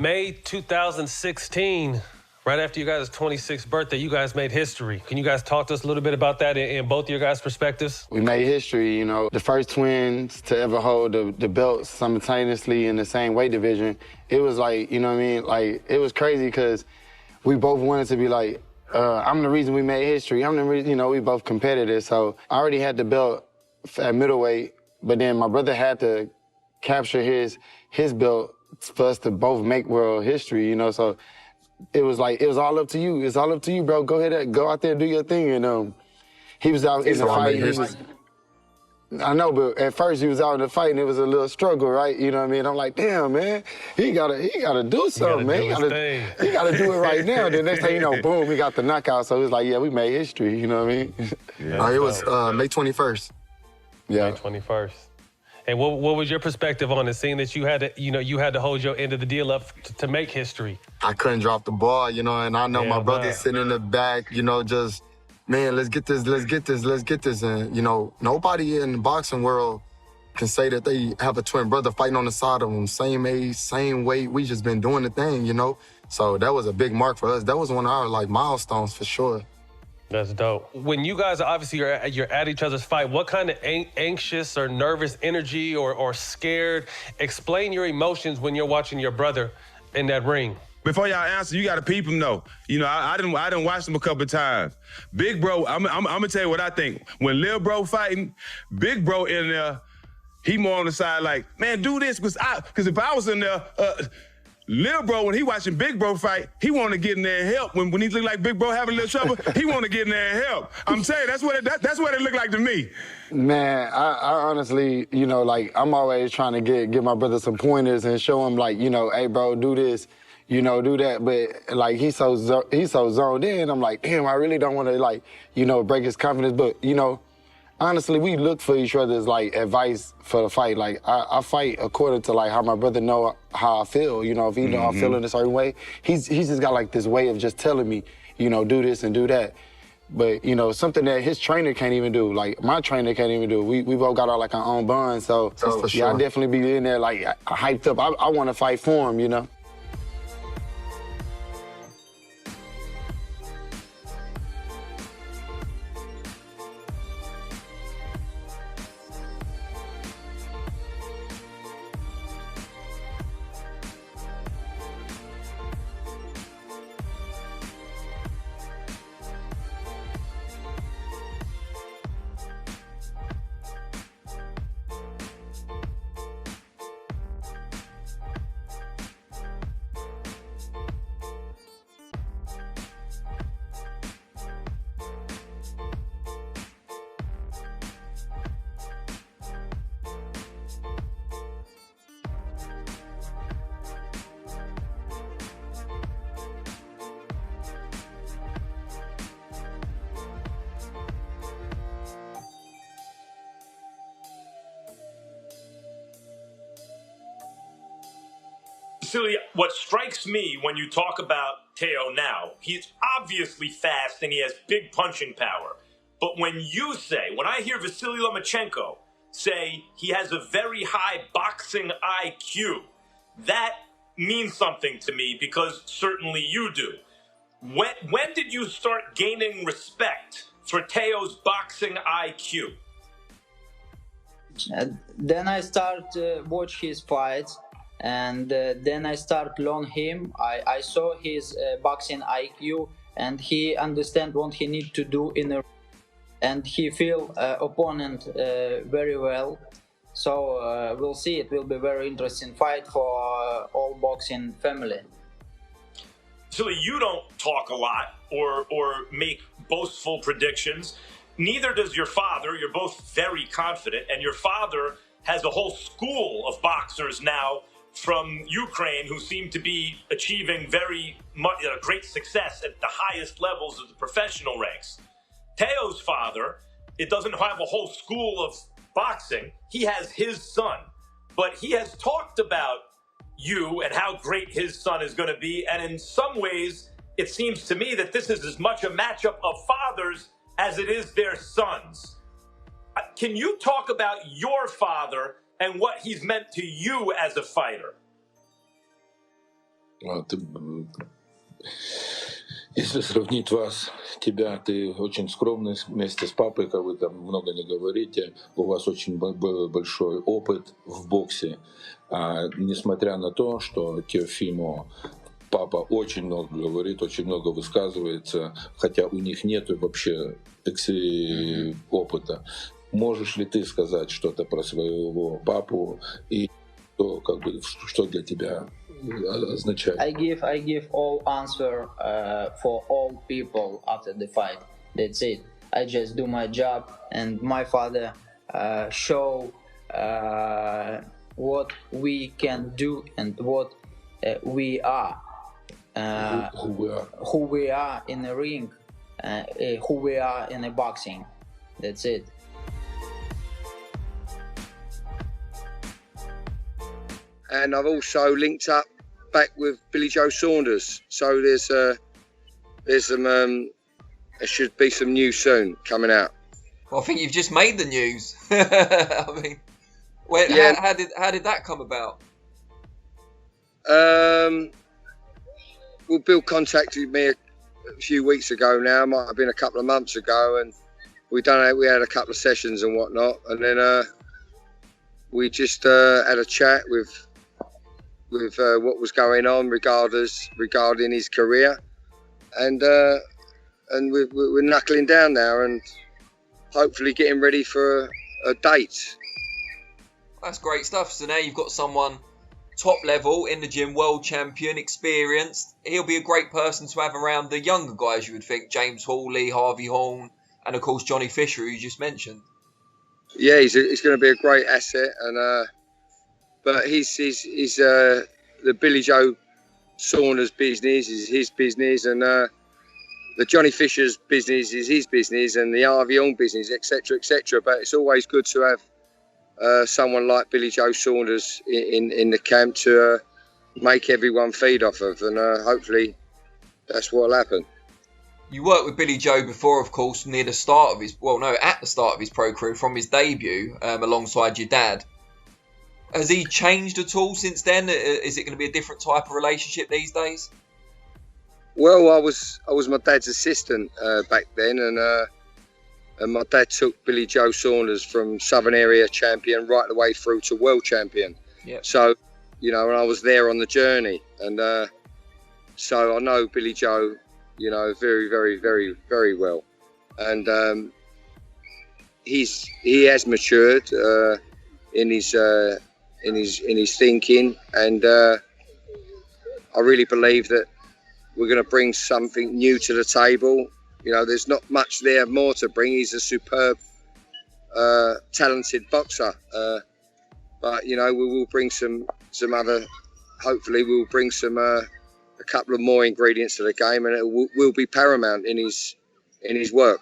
May 2016, right after you guys' 26th birthday, you guys made history. Can you guys talk to us a little bit about that in both of your guys' perspectives? We made history, you know. The first twins to ever hold the belts simultaneously in the same weight division. It was like, you know what I mean? Like, it was crazy because we both wanted to be like, I'm the reason we made history. I'm the reason, you know, we both competitive. So I already had the belt at middleweight, but then my brother had to capture his belt for us to both make world history, you know. So it was like, it was all up to you. It's all up to you, bro. Go ahead, go out there and do your thing. And he was out in the fight. I know, but at first he was out in the fight and it was a little struggle, right? You know what I mean? I'm like, damn, man, he gotta do something, man. He gotta do it right now. Then next thing you know, boom, he got the knockout. So it was like, yeah, we made history. You know what I mean? Yeah. It was May 21st. Yeah, May 21st. And what was your perspective on it, seeing that you had to hold your end of the deal up to make history? I couldn't drop the ball, you know, and I know my brother's sitting in the back, you know, just, man, let's get this, let's get this, let's get this. And, you know, nobody in the boxing world can say that they have a twin brother fighting on the side of them, same age, same weight. We just been doing the thing, you know? So that was a big mark for us. That was one of our, like, milestones for sure. That's dope. When you guys obviously you're at each other's fight, what kind of anxious or nervous energy or scared? Explain your emotions when you're watching your brother in that ring. Before y'all answer, you got to peep him though. You know, I didn't watch him a couple of times. Big bro, I'm gonna tell you what I think. When Lil Bro fighting, Big Bro in there, he more on the side like, man, do this, because if I was in there, Lil Bro, when he watching Big Bro fight, he want to get in there and help. When he look like Big Bro having a little trouble, he want to get in there and help. I'm saying that's what it looked like to me. Man, I honestly, you know, like I'm always trying to give my brother some pointers and show him like, you know, hey bro, do this, you know, do that. But like he's so zoned in. I'm like, damn, I really don't want to like, you know, break his confidence. But you know, honestly, we look for each other's like advice for the fight. Like I fight according to like how my brother know how I feel. You know, if he know I feel in a certain way, he's just got like this way of just telling me, you know, do this and do that. But you know, something that his trainer can't even do, like my trainer can't even do. We both got our like our own bond. So yeah, sure. I definitely be in there like hyped up. I want to fight for him, you know. Celia, what strikes me when you talk about Teo now, he's obviously fast and he has big punching power. But when I hear Vasily Lomachenko say he has a very high boxing IQ, that means something to me because certainly you do. When did you start gaining respect for Teo's boxing IQ? Then I start watch his fights. And then I start learn him. I saw his boxing IQ, and he understand what he need to do and he feel opponent very well. So we'll see. It will be very interesting fight for all boxing family. So you don't talk a lot or make boastful predictions. Neither does your father. You're both very confident, and your father has a whole school of boxers now from Ukraine who seem to be achieving very much great success at the highest levels of the professional ranks. Teo's father, it doesn't have a whole school of boxing. He has his son, but he has talked about you and how great his son is going to be. And in some ways, it seems to me that this is as much a matchup of fathers as it is their sons. Can you talk about your father and what he's meant to you as a fighter? Если сравнить тебя, ты очень скромный вместе с папой, как вы там много не говорите, у вас очень большой опыт в боксе. Несмотря на то, что Теофимо, папа очень много говорит, очень много высказывается, хотя у них нет вообще опыта. Можешь ли ты сказать что-то про своего папу и то, как бы, что для тебя означает? I give all answer for all people after the fight. That's it. I just do my job, and my father show what we can do and what we are. Who we are in the ring, who we are in the boxing. That's it. And I've also linked up back with Billy Joe Saunders. So there's some there should be some news soon coming out. Well, I think you've just made the news. I mean, how did that come about? Well, Bill contacted me a few weeks ago now. Might have been a couple of months ago, and we had a couple of sessions and whatnot, and then we just had a chat with what was going on regarding his career, and we're knuckling down now and hopefully getting ready for a date. That's great stuff. So now you've got someone top level in the gym, world champion, experienced. He'll be a great person to have around the younger guys, you would think. James Hawley, Harvey Horn, and of course Johnny Fisher, who you just mentioned. Yeah, he's going to be a great asset, and but he's the Billy Joe Saunders business is his business, and the Johnny Fisher's business is his business, and the Harvey Horn business, etc., etc. But it's always good to have someone like Billy Joe Saunders in the camp to make everyone feed off of, and hopefully that's what'll happen. You worked with Billy Joe before, of course, at the start of his pro career, from his debut, alongside your dad. Has he changed at all since then? Is it going to be a different type of relationship these days? Well, I was my dad's assistant back then, and my dad took Billy Joe Saunders from Southern Area champion right the way through to world champion. Yep. So, and I was there on the journey, and so I know Billy Joe, very, very, very, very well, and he has matured in his thinking, and I really believe that we're going to bring something new to the table. There's not much there more to bring. He's a superb, talented boxer, but we will bring some other. Hopefully, we'll bring some a couple of more ingredients to the game, and it will be paramount in his work.